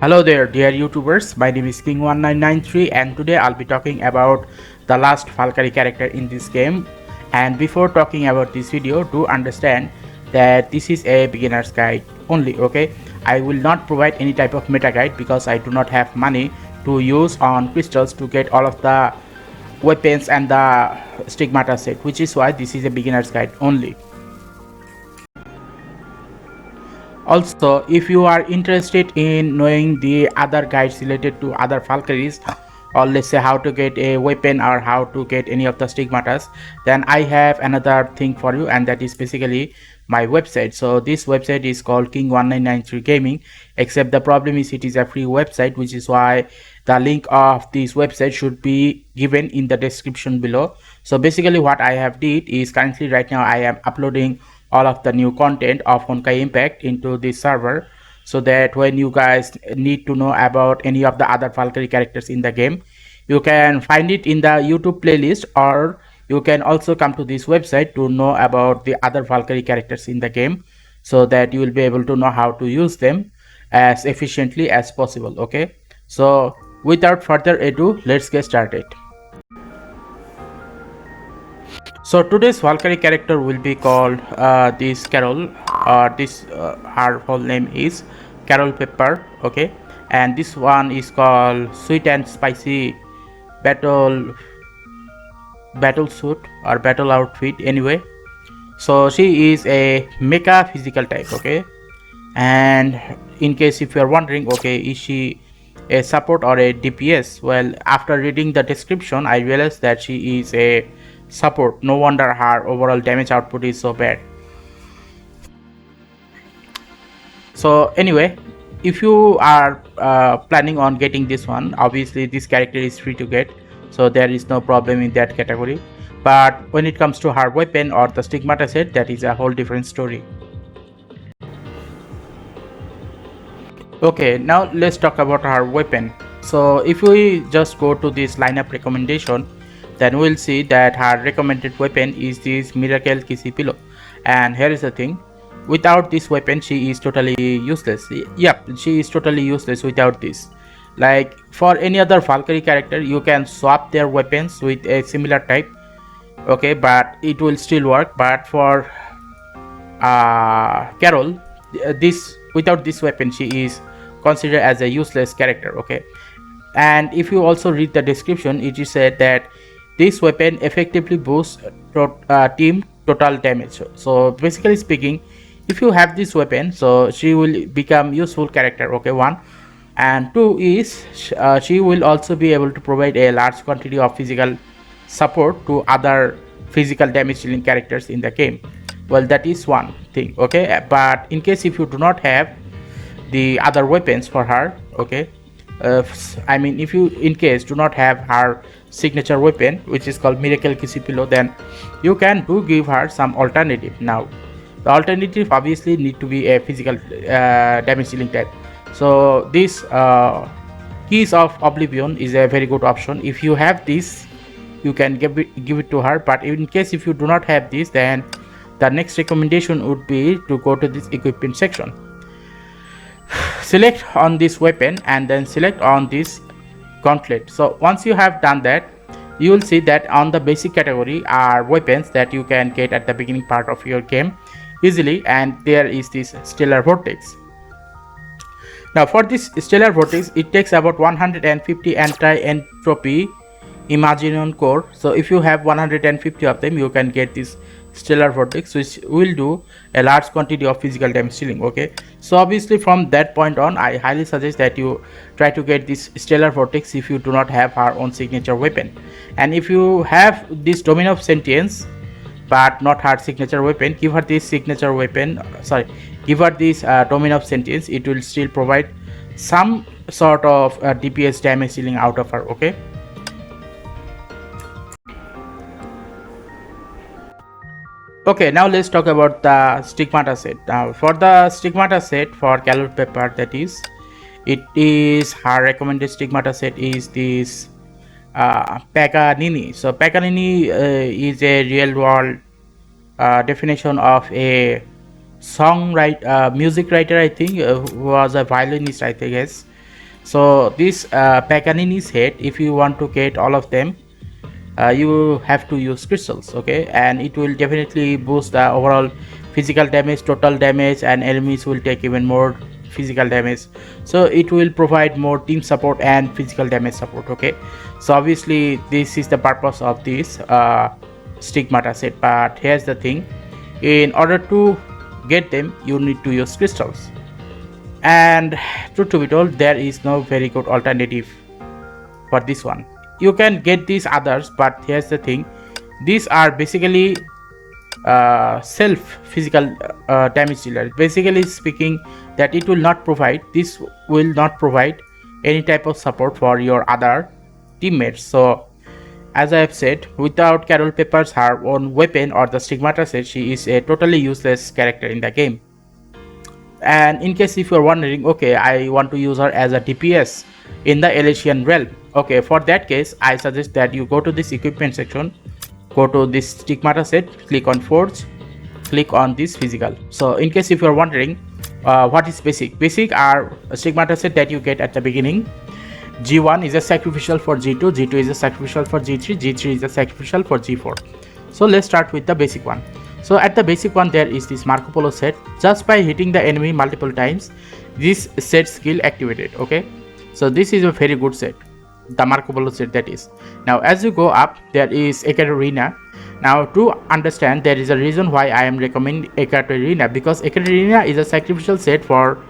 Hello there dear YouTubers, my name is King1993 and today I'll be talking about the last Valkyrie character in this game. And before talking about this video, do understand that this is a beginner's guide only, okay? I will not provide any type of meta guide because I do not have money to use on crystals to get all of the weapons and the Stigmata set, which is why this is a beginner's guide only. Also, if you are interested in knowing the other guides related to other Valkyries, or let's say how to get a weapon or how to get any of the stigmatas, then I have another thing for you, and that is basically my website. So this website is called King1993 Gaming, except the problem is it is a free website, which is why the link of this website should be given in the description below. So basically what I have did is currently right now I am uploading all of the new content of Honkai Impact into this server, so that when you guys need to know about any of the other Valkyrie characters in the game, you can find it in the YouTube playlist, or you can also come to this website to know about the other Valkyrie characters in the game, so that you will be able to know how to use them as efficiently as possible. Okay, so without further ado, let's get started. So today's Valkyrie character will be called this Carole. Her whole name is Carole Pepper. Okay, and this one is called Sweet and Spicy Battle Suit or Battle Outfit. Anyway, so she is a mecha physical type. Okay, and in case if you are wondering, okay, is she a support or a DPS? Well, after reading the description, I realized that she is a support. No wonder her overall damage output is so bad. So anyway, if you are planning on getting this one, obviously this character is free to get, so there is no problem in that category. But when it comes to her weapon or the Stigmata set, that is a whole different story. Okay, now let's talk about her weapon. So if we just go to this lineup recommendation, then we'll see that her recommended weapon is this Miracle Kissy Pillow. And here is the thing, without this weapon she is totally useless. Yep, she is totally useless without this. Like for any other Valkyrie character, you can swap their weapons with a similar type, okay, but it will still work. But for Carole, this without this weapon she is considered as a useless character. Okay, and if you also read the description, it is said that this weapon effectively boosts team total damage. So basically speaking, if you have this weapon, so she will become useful character. Okay, one, and two is she will also be able to provide a large quantity of physical support to other physical damage dealing characters in the game. Well, that is one thing. Okay, but in case if you do not have the other weapons for her, okay, I mean if you in case do not have her signature weapon, which is called Miracle Kissy Pillow, then you can do give her some alternative. Now the alternative obviously need to be a physical damage dealing type. So this Keys of Oblivion is a very good option. If you have this, you can give it to her. But in case if you do not have this, then the next recommendation would be to go to this equipment section, select on this weapon, and then select on this gauntlet. So once you have done that, you will see that on the basic category are weapons that you can get at the beginning part of your game easily, and there is this Stellar Vortex. Now for this Stellar Vortex, it takes about 150 anti-entropy Imagination core. So if you have 150 of them, you can get this Stellar Vortex, which will do a large quantity of physical damage dealing. Okay, so obviously from that point on, I highly suggest that you try to get this Stellar Vortex if you do not have her own signature weapon. And if you have this Domain of Sentience but not her signature weapon, give her this signature weapon, give her this Domain of Sentience. It will still provide some sort of DPS damage dealing out of her. Okay, okay, now let's talk about the Stigmata set. Now for the Stigmata set for Carole Pepper, that is, it is her recommended Stigmata set is this Paganini. So Paganini is a real world definition of a music writer, I think, who was a violinist, I guess. So this Paganini set, if you want to get all of them, you have to use crystals, okay, and it will definitely boost the overall physical damage, total damage, and enemies will take even more physical damage. So it will provide more team support and physical damage support, okay. So obviously this is the purpose of this Stigmata set, but here's the thing: in order to get them, you need to use crystals, and truth to be told, there is no very good alternative for this one. You can get these others, but here's the thing: these are basically self physical damage dealer. Basically speaking, that it will not provide, this will not provide any type of support for your other teammates. So as I have said, without Carole Pepper's her own weapon or the Stigmata set, she is a totally useless character in the game. And in case if you're wondering, okay, I want to use her as a DPS in the Elysian realm, okay, for that case I suggest that you go to this equipment section, go to this Stigmata set, click on Forge, click on this physical. So in case if you're wondering what is basic are Stigmata set that you get at the beginning. G1 is a sacrificial for G2, G2 is a sacrificial for G3, G3 is a sacrificial for G4. So let's start with the basic one. So at the basic one, there is this Marco Polo set. Just by hitting the enemy multiple times, this set skill activated, okay. So this is a very good set, the Marco Polo set, that is. Now as you go up, there is Ekaterina. Now to understand, there is a reason why I am recommending Ekaterina, because Ekaterina is a sacrificial set for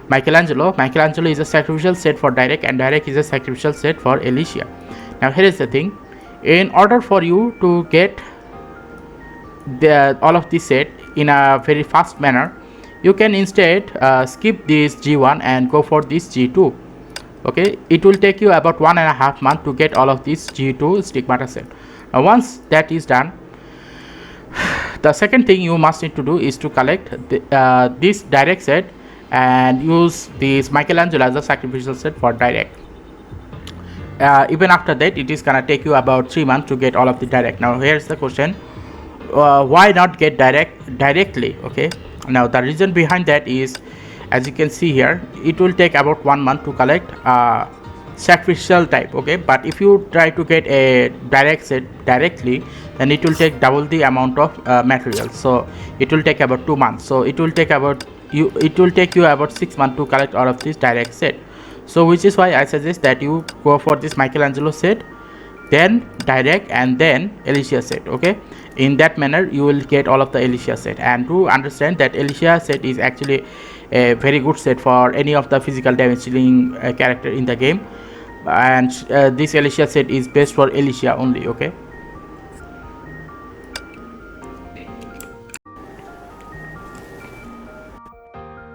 Michelangelo. Michelangelo is a sacrificial set for Direct, and Direct is a sacrificial set for Alicia. Now here is the thing: in order for you to get all of this set in a very fast manner, you can instead skip this G1 and go for this G2, okay. It will take you about 1.5 months to get all of this G2 Stigmata set. Now once that is done, the second thing you must need to do is to collect this Direct set and use this Michelangelo as a sacrificial set for Direct. Even after that, it is gonna take you about 3 months to get all of the Direct. Now here's the question: why not get directly, okay. Now the reason behind that is, as you can see here, it will take about 1 month to collect sacrificial type, okay. But if you try to get a Direct set directly, then it will take double the amount of material, so it will take about 2 months. So it will take you about 6 months to collect all of this Direct set. So which is why I suggest that you go for this Michelangelo set, then Direct, and then Alicia set, okay. In that manner you will get all of the Alicia set. And to understand that, Alicia set is actually a very good set for any of the physical damage dealing character in the game, and this Alicia set is best for Alicia only, okay.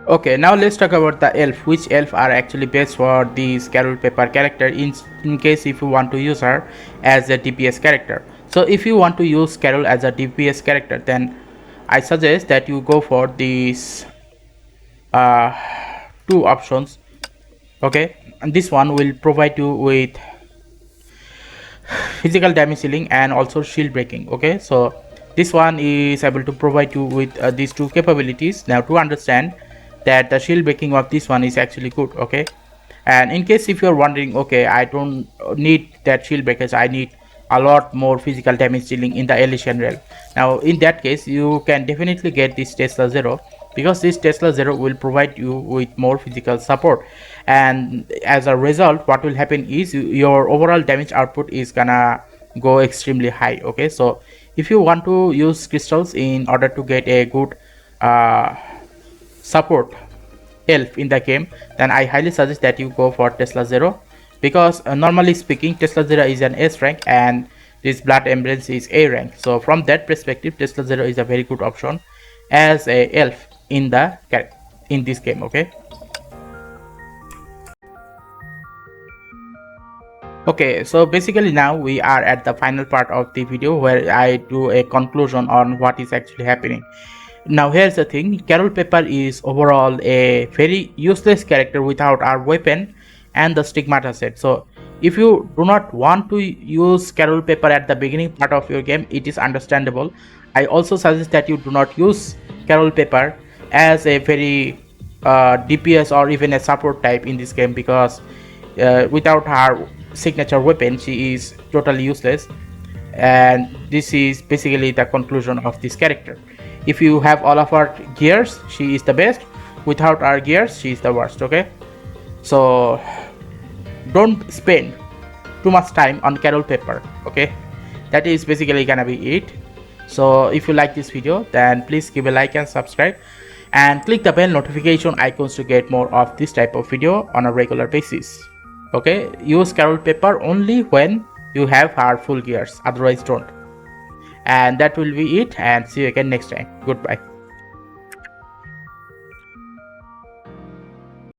Okay, now let's talk about the elf. Which elf are actually best for this Carole Pepper character in case if you want to use her as a DPS character. So if you want to use Carole as a DPS character, then I suggest that you go for these two options, okay. And this one will provide you with physical damage dealing and also shield breaking, okay. So this one is able to provide you with these two capabilities. Now to understand that, the shield breaking of this one is actually good, okay. And in case if you're wondering, okay, I don't need that shield breakers, I need a lot more physical damage dealing in the Elysian realm. Now in that case, you can definitely get this Stellasora, because this Stellasora will provide you with more physical support, and as a result what will happen is your overall damage output is gonna go extremely high, okay. So if you want to use crystals in order to get a good support elf in the game, then I highly suggest that you go for Stellasora, because normally speaking Stellasora is an S rank and this Blood Embrace is A rank. So from that perspective, Stellasora is a very good option as a elf in this game, okay. Okay, so basically now we are at the final part of the video where I do a conclusion on what is actually happening. Now here's the thing: Carole Pepper is overall a very useless character without our weapon and the Stigmata set. So if you do not want to use Carole Pepper at the beginning part of your game, it is understandable. I also suggest that you do not use Carole Pepper as a very DPS or even a support type in this game, because without her signature weapon she is totally useless. And this is basically the conclusion of this character. If you have all of her gears, she is the best. Without her gears, she is the worst. Okay, so don't spend too much time on Carole Pepper. Okay, that is basically gonna be it. So if you like this video, then please give a like and subscribe, and click the bell notification icons to get more of this type of video on a regular basis. Okay, use Carole Pepper only when you have her full gears, otherwise don't. And that will be it, and see you again next time. Goodbye.